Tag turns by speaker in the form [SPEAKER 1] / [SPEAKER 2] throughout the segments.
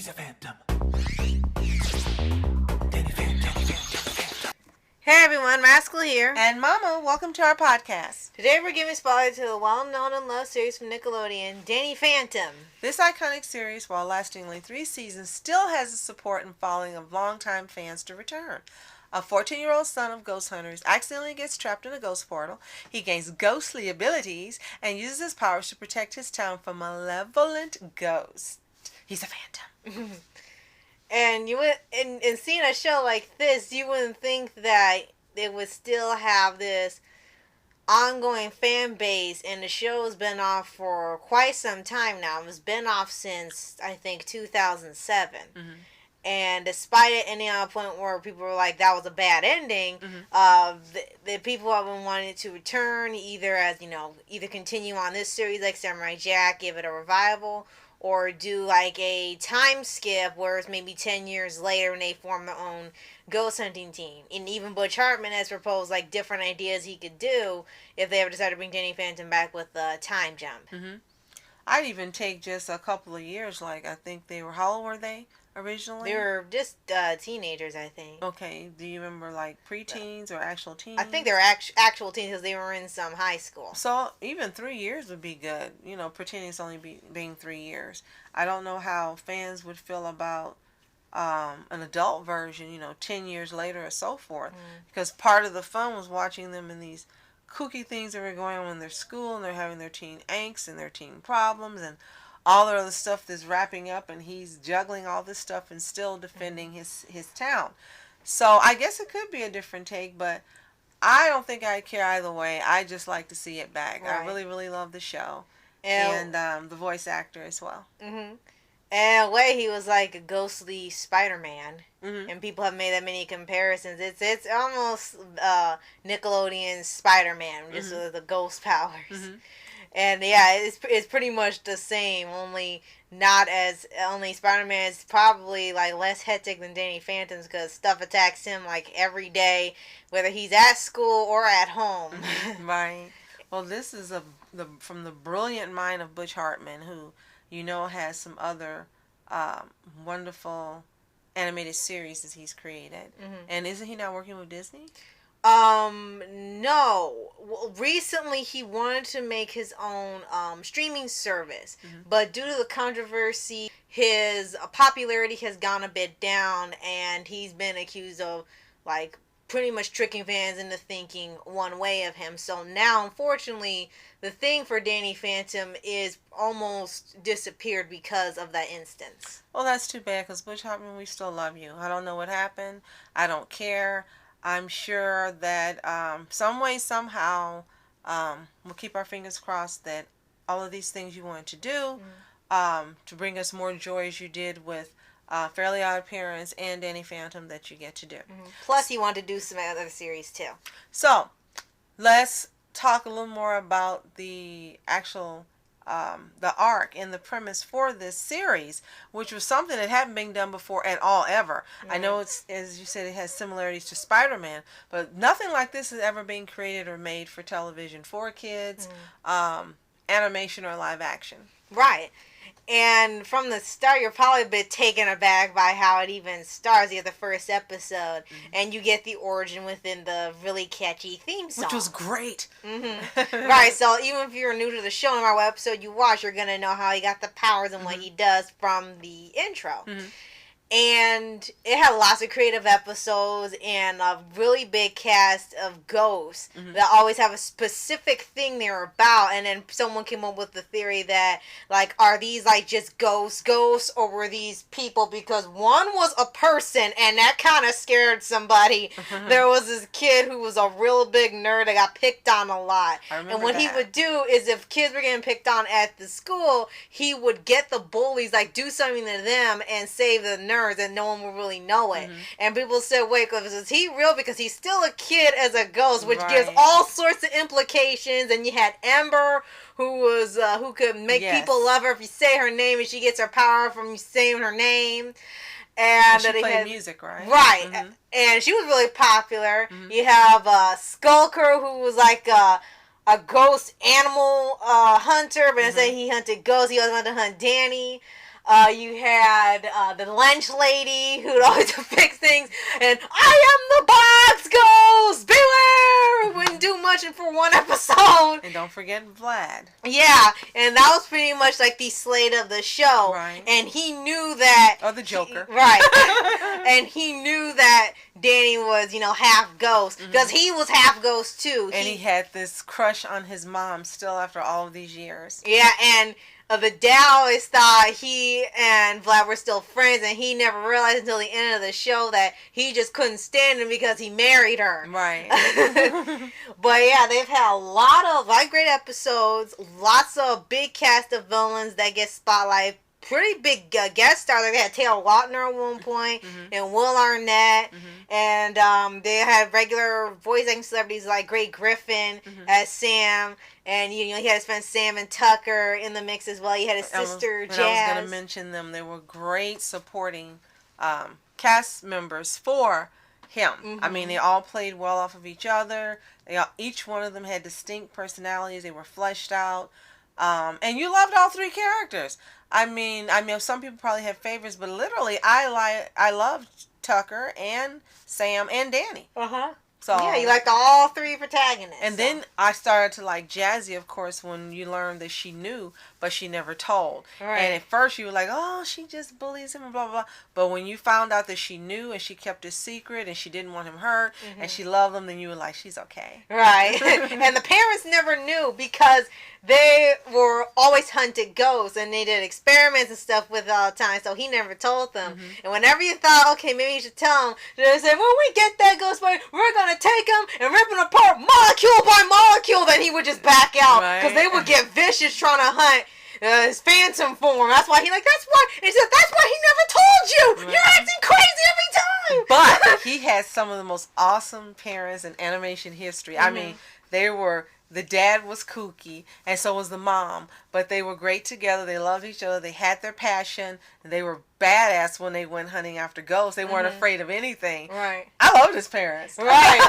[SPEAKER 1] He's a phantom. Danny Phantom.
[SPEAKER 2] Hey everyone, Rascal here.
[SPEAKER 3] And Mama, welcome to our podcast.
[SPEAKER 2] Today we're giving spotlight to the well-known and loved series from Nickelodeon, Danny Phantom.
[SPEAKER 3] This iconic series, while lasting only 3 seasons, still has the support and following of longtime fans to return. A 14-year-old son of ghost hunters accidentally gets trapped in a ghost portal. He gains ghostly abilities and uses his powers to protect his town from malevolent ghosts. He's a phantom.
[SPEAKER 2] And you would, in seeing a show like this, you wouldn't think that it would still have this ongoing fan base, and the show's been off for quite some time now. It's been off since, I think, 2007. Mm-hmm. And despite it ending on a point where people were like, that was a bad ending, the people have been wanting it to return, either as, either continue on this series like Samurai Jack, give it a revival, or do like a time skip where it's maybe 10 years later and they form their own ghost hunting team. And even Butch Hartman has proposed like different ideas he could do if they ever decide to bring Danny Phantom back with a time jump.
[SPEAKER 3] Mm-hmm. I'd even take just a couple of years. Like, I think they were, how old were they originally?
[SPEAKER 2] They were just teenagers, I think.
[SPEAKER 3] Okay. Do you remember like preteens or actual teens?
[SPEAKER 2] I think they were actual teens because they were in some high school.
[SPEAKER 3] So even 3 years would be good. Pretending it's only being 3 years. I don't know how fans would feel about an adult version, 10 years later or so forth. Because part of the fun was watching them in these kooky things that were going on in their school, and they're having their teen angst and their teen problems and all the other stuff that's wrapping up, and he's juggling all this stuff and still defending his town. So I guess it could be a different take, but I don't think I care either way. I just like to see it back. Right. I really, really love the show. And the voice actor as well. Mm-hmm.
[SPEAKER 2] And in a way, he was like a ghostly Spider-Man. Mm-hmm. And people have made that many comparisons. It's almost Nickelodeon Spider-Man, just with the ghost powers. Mm-hmm. And yeah, it's pretty much the same, only Spider-Man is probably like less hectic than Danny Phantom's because stuff attacks him like every day, whether he's at school or at home.
[SPEAKER 3] Right. Well, this is from the brilliant mind of Butch Hartman, who has some other wonderful animated series that he's created. Mm-hmm. And isn't he now working with Disney?
[SPEAKER 2] No. Well, recently he wanted to make his own streaming service, but due to the controversy, his popularity has gone a bit down, and he's been accused of like pretty much tricking fans into thinking one way of him. So now, unfortunately, the thing for Danny Phantom is almost disappeared because of that instance.
[SPEAKER 3] Well, that's too bad, because Butch Hartman, we still love you. I don't know what happened. I don't care. I'm sure that some way, somehow, we'll keep our fingers crossed that all of these things you wanted to do to bring us more joy as you did with Fairly Odd Parents and Danny Phantom that you get to do. Mm-hmm.
[SPEAKER 2] Plus, you want to do some other series, too.
[SPEAKER 3] So, let's talk a little more about the actual the arc and the premise for this series, which was something that hadn't been done before at all, ever. Mm-hmm. I know it's, as you said, it has similarities to Spider-Man, but nothing like this has ever been created or made for television for kids, animation or live action.
[SPEAKER 2] Right. And from the start, you're probably a bit taken aback by how it even starts. You get the first episode, and you get the origin within the really catchy theme song.
[SPEAKER 3] Which was great.
[SPEAKER 2] Mm-hmm. Right, so even if you're new to the show, no matter what episode you watch, you're going to know how he got the powers and what he does from the intro. Mm-hmm. And it had lots of creative episodes and a really big cast of ghosts that always have a specific thing they're about. And then someone came up with the theory that, like, are these, like, just ghosts, or were these people? Because one was a person, and that kind of scared somebody. There was this kid who was a real big nerd that got picked on a lot. And what he would do is, if kids were getting picked on at the school, he would get the bullies, like, do something to them and save the nerd. And no one will really know it. And people said, wait, is he real? Because he's still a kid as a ghost, which gives all sorts of implications. And you had Ember, who could make people love her if you say her name, and she gets her power from saying her name. And
[SPEAKER 3] she played music, right?
[SPEAKER 2] Right. Mm-hmm. And she was really popular. Mm-hmm. You have Skulker, who was like a ghost animal hunter, but instead he hunted ghosts. He also wanted to hunt Danny. You had the lunch lady who'd always fix things, and I am the box ghost, beware! Wouldn't do much for one episode.
[SPEAKER 3] And don't forget Vlad.
[SPEAKER 2] Yeah, and that was pretty much like the slate of the show.
[SPEAKER 3] Right.
[SPEAKER 2] And he knew that.
[SPEAKER 3] Or the Joker.
[SPEAKER 2] Right. And he knew that Danny was, half ghost. Because he was half ghost too.
[SPEAKER 3] And he had this crush on his mom still after all of these years.
[SPEAKER 2] Yeah, and the dad always thought he and Vlad were still friends, and he never realized until the end of the show that he just couldn't stand him because he married her.
[SPEAKER 3] Right.
[SPEAKER 2] But yeah, they've had a lot of great episodes, lots of big cast of villains that get spotlight. Pretty big guest stars. Like they had Taylor Lautner at one point, and Will Arnett, and they had regular voice acting celebrities like Greg Griffin as Sam, and he had his friend Sam and Tucker in the mix as well. He had his sister Jazz.
[SPEAKER 3] I was going to mention them. They were great supporting cast members for him. I mean, they all played well off of each other. Each one of them had distinct personalities. They were fleshed out. And you loved all three characters. I mean, some people probably have favorites, but literally, I loved Tucker and Sam and Danny. So
[SPEAKER 2] yeah, you liked all three protagonists.
[SPEAKER 3] And then I started to like Jazzy, of course, when you learned that she knew, but she never told.
[SPEAKER 2] Right.
[SPEAKER 3] And at first you were like, oh, she just bullies him and blah, blah, blah. But when you found out that she knew and she kept it secret and she didn't want him hurt and she loved him, then you were like, she's okay.
[SPEAKER 2] Right. And the parents never knew because they were always hunted ghosts and they did experiments and stuff with all the time, so he never told them. And whenever you thought, okay, maybe you should tell them, they said, when we get that ghost boy, we're going to take him and rip him apart molecule by molecule. Then he would just back out because they would get vicious trying to hunt his phantom form. That's why he that's why he said that's why he never told you. You're acting crazy every time.
[SPEAKER 3] But he had some of the most awesome parents in animation history. I mean, the dad was kooky, and so was the mom. But they were great together. They loved each other. They had their passion. And they were badass when they went hunting after ghosts. They weren't afraid of anything.
[SPEAKER 2] Right.
[SPEAKER 3] I loved his parents.
[SPEAKER 2] Right.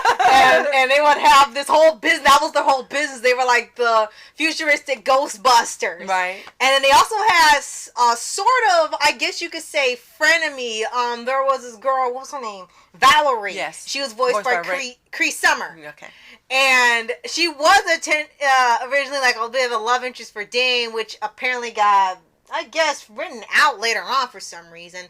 [SPEAKER 2] and they would have this whole business. That was their whole business. They were like the futuristic Ghostbusters.
[SPEAKER 3] Right.
[SPEAKER 2] And then they also had sort of, I guess you could say, frenemy. There was this girl. What's her name? Valerie.
[SPEAKER 3] Yes.
[SPEAKER 2] She was voiced by Cree Summer.
[SPEAKER 3] Okay.
[SPEAKER 2] And she was originally like a bit of a love interest for Dane, which apparently got, I guess, written out later on for some reason.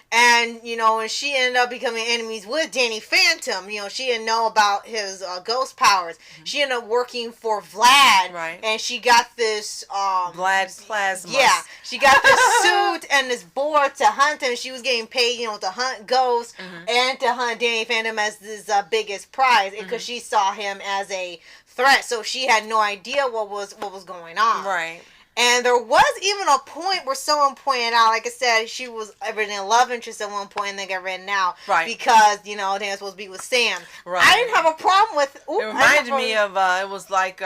[SPEAKER 2] And, and she ended up becoming enemies with Danny Phantom. She didn't know about his ghost powers. She ended up working for Vlad.
[SPEAKER 3] Right.
[SPEAKER 2] And she got this...
[SPEAKER 3] Vlad Plasma.
[SPEAKER 2] Yeah. She got this suit and this board to hunt him. She was getting paid, to hunt ghosts and to hunt Danny Phantom as his biggest prize. Because she saw him as a threat. So she had no idea what was going on.
[SPEAKER 3] Right.
[SPEAKER 2] And there was even a point where someone pointed out, like I said, she was originally a love interest at one point and they got written out.
[SPEAKER 3] Right.
[SPEAKER 2] Because, they were supposed to be with Sam.
[SPEAKER 3] Right.
[SPEAKER 2] I didn't have a problem with...
[SPEAKER 3] It reminded me of, it was like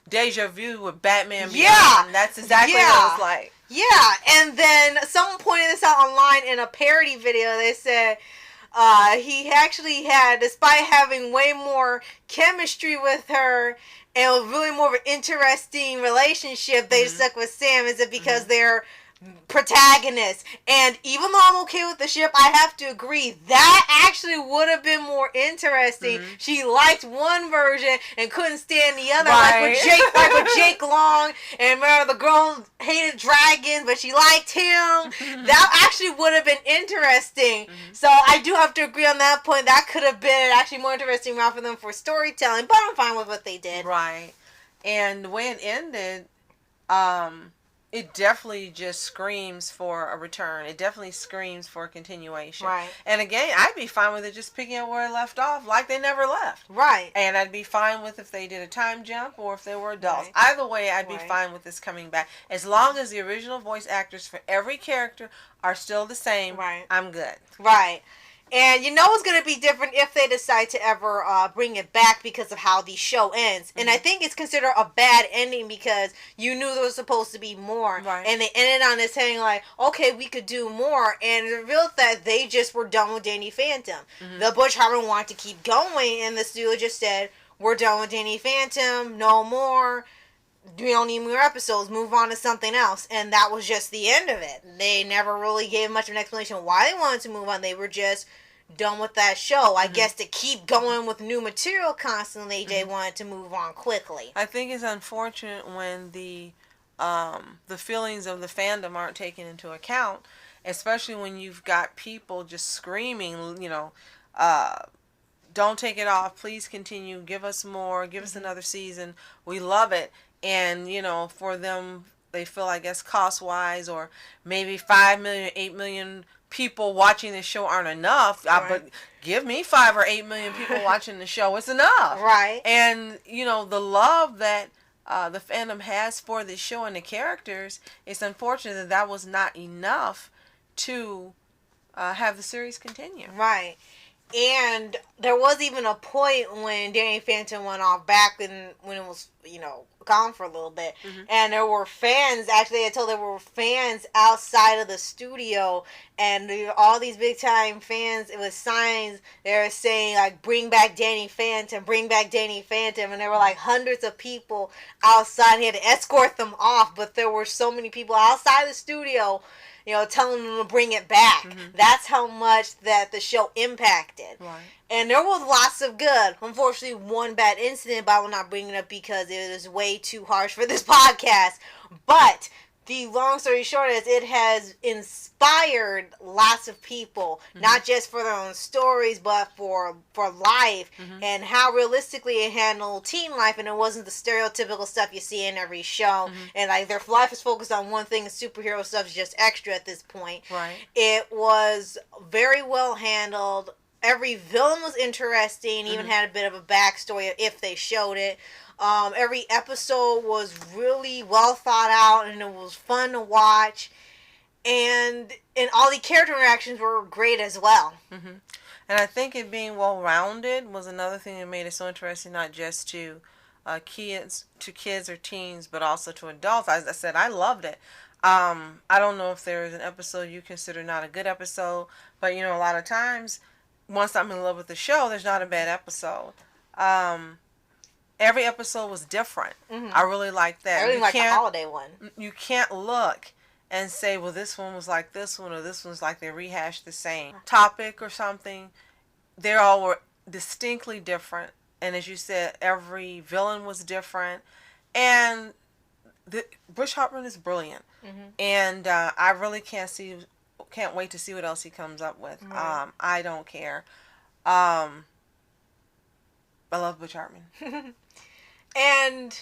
[SPEAKER 3] Deja Vu with Batman Beyond.
[SPEAKER 2] Yeah.
[SPEAKER 3] That's exactly what it was like.
[SPEAKER 2] Yeah. And then someone pointed this out online in a parody video. They said... he actually had, despite having way more chemistry with her, and it was really more of an interesting relationship, they stuck with Sam. Is it because they're protagonists? And even though I'm okay with the ship, I have to agree that actually would have been more interesting. She liked one version and couldn't stand the other,
[SPEAKER 3] right.
[SPEAKER 2] like with Jake Long. And remember, the girl hated dragons, but she liked him. That actually would have been interesting. So I do have to agree on that point. That could have been actually more interesting route for them for storytelling. But I'm fine with what they did.
[SPEAKER 3] Right. And the way it ended, it definitely just screams for a return. It definitely screams for a continuation.
[SPEAKER 2] Right.
[SPEAKER 3] And again, I'd be fine with it just picking up where it left off, like they never left.
[SPEAKER 2] Right.
[SPEAKER 3] And I'd be fine with if they did a time jump or if they were adults. Right. Either way, I'd be fine with this coming back. As long as the original voice actors for every character are still the same, I'm good.
[SPEAKER 2] Right. And it's going to be different if they decide to ever bring it back because of how the show ends. And I think it's considered a bad ending because you knew there was supposed to be more.
[SPEAKER 3] Right.
[SPEAKER 2] And they ended on this saying like, okay, we could do more. And it revealed that they just were done with Danny Phantom. The Butch Hartman wanted to keep going, and the studio just said, we're done with Danny Phantom, no more. we don't need more episodes, move on to something else. And that was just the end of it. They never really gave much of an explanation why they wanted to move on. They were just done with that show. I guess to keep going with new material constantly, they wanted to move on quickly.
[SPEAKER 3] I think it's unfortunate when the feelings of the fandom aren't taken into account, especially when you've got people just screaming, don't take it off, please continue, give us more, give us another season, we love it. And, for them, they feel, I guess, cost-wise, or maybe 5 million, 8 million people watching the show aren't enough.
[SPEAKER 2] Right.
[SPEAKER 3] But give me 5 or 8 million people watching the show. It's enough.
[SPEAKER 2] Right.
[SPEAKER 3] And, the love that the fandom has for this show and the characters, it's unfortunate that was not enough to have the series continue.
[SPEAKER 2] Right. And there was even a point when Danny Phantom went off back when it was, gone for a little bit. And there were fans, actually I told there were fans outside of the studio, and all these big time fans, it was signs, they were saying like, bring back Danny Phantom, bring back Danny Phantom. And there were like hundreds of people outside. He had to escort them off, but there were so many people outside the studio, telling them to bring it back. That's how much that the show impacted.
[SPEAKER 3] Right.
[SPEAKER 2] And there was lots of good. Unfortunately, one bad incident, but I will not bring it up because it is way too harsh for this podcast. But the long story short is it has inspired lots of people, not just for their own stories, but for life, and how realistically it handled teen life, and it wasn't the stereotypical stuff you see in every show, and like their life is focused on one thing, and superhero stuff is just extra at this point.
[SPEAKER 3] Right.
[SPEAKER 2] It was very well handled. Every villain was interesting, even had a bit of a backstory if they showed it. Every episode was really well thought out, and it was fun to watch. And all the character interactions were great as well.
[SPEAKER 3] And I think it being well-rounded was another thing that made it so interesting, not just to kids or teens, but also to adults. As I said, I loved it. I don't know if there is an episode you consider not a good episode, but a lot of times, once I'm in love with the show, there's not a bad episode. Every episode was different. I really liked that.
[SPEAKER 2] I really liked the holiday one.
[SPEAKER 3] You can't look and say, well, this one was like this one, or this one's like they rehashed the same topic or something. They all were distinctly different. And as you said, every villain was different. And Bush Hartman is brilliant. And I really can't wait to see what else he comes up with. I don't care. I love Butch Hartman.
[SPEAKER 2] And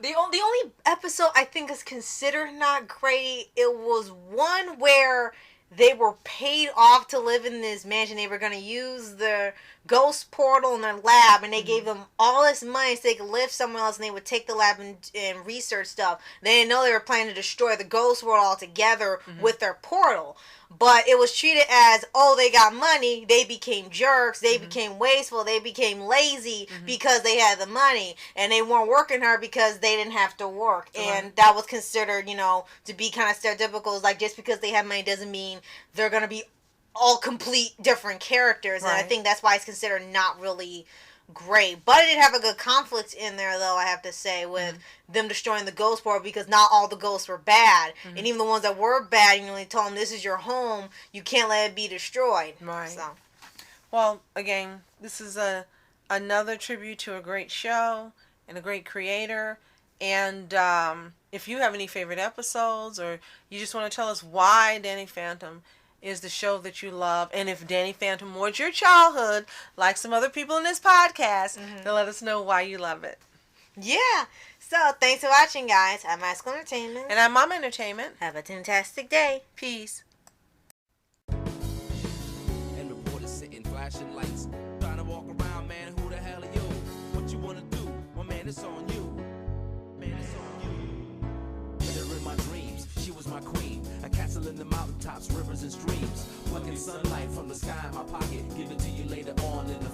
[SPEAKER 2] the only episode I think is considered not great, it was one where they were paid off to live in this mansion. They were going to use the ghost portal in their lab, and they gave them all this money so they could live somewhere else, and they would take the lab and research stuff. They didn't know they were planning to destroy the ghost world altogether with their portal. But it was treated as, oh, they got money, they became jerks, they became wasteful, they became lazy because they had the money, and they weren't working hard because they didn't have to work. And that was considered, to be kind of stereotypical. It's like, just because they have money doesn't mean they're going to be all complete different characters. And I think that's why it's considered not really great. But it did have a good conflict in there, though, I have to say, with them destroying the ghost world, because not all the ghosts were bad. And even the ones that were bad, they told them, this is your home, you can't let it be destroyed.
[SPEAKER 3] Right.
[SPEAKER 2] So.
[SPEAKER 3] Well, again, this is another tribute to a great show and a great creator. And if you have any favorite episodes, or you just want to tell us why Danny Phantom is the show that you love, and if Danny Phantom was your childhood, like some other people in this podcast, then let us know why you love it.
[SPEAKER 2] Yeah. So, thanks for watching, guys. I'm Masculine Entertainment.
[SPEAKER 3] And I'm Mama Entertainment.
[SPEAKER 2] Have a fantastic day.
[SPEAKER 3] Peace.
[SPEAKER 1] And reporters sitting, flashing lights, trying to walk around, man. Who the hell are you? What you wanna do? Well, man, it's on you. Man, it's on you. With her in my dreams, she was my queen. A castle in the mountaintops, rivers and streams. Plucking sunlight from the sky in my pocket. Give it to you later on in the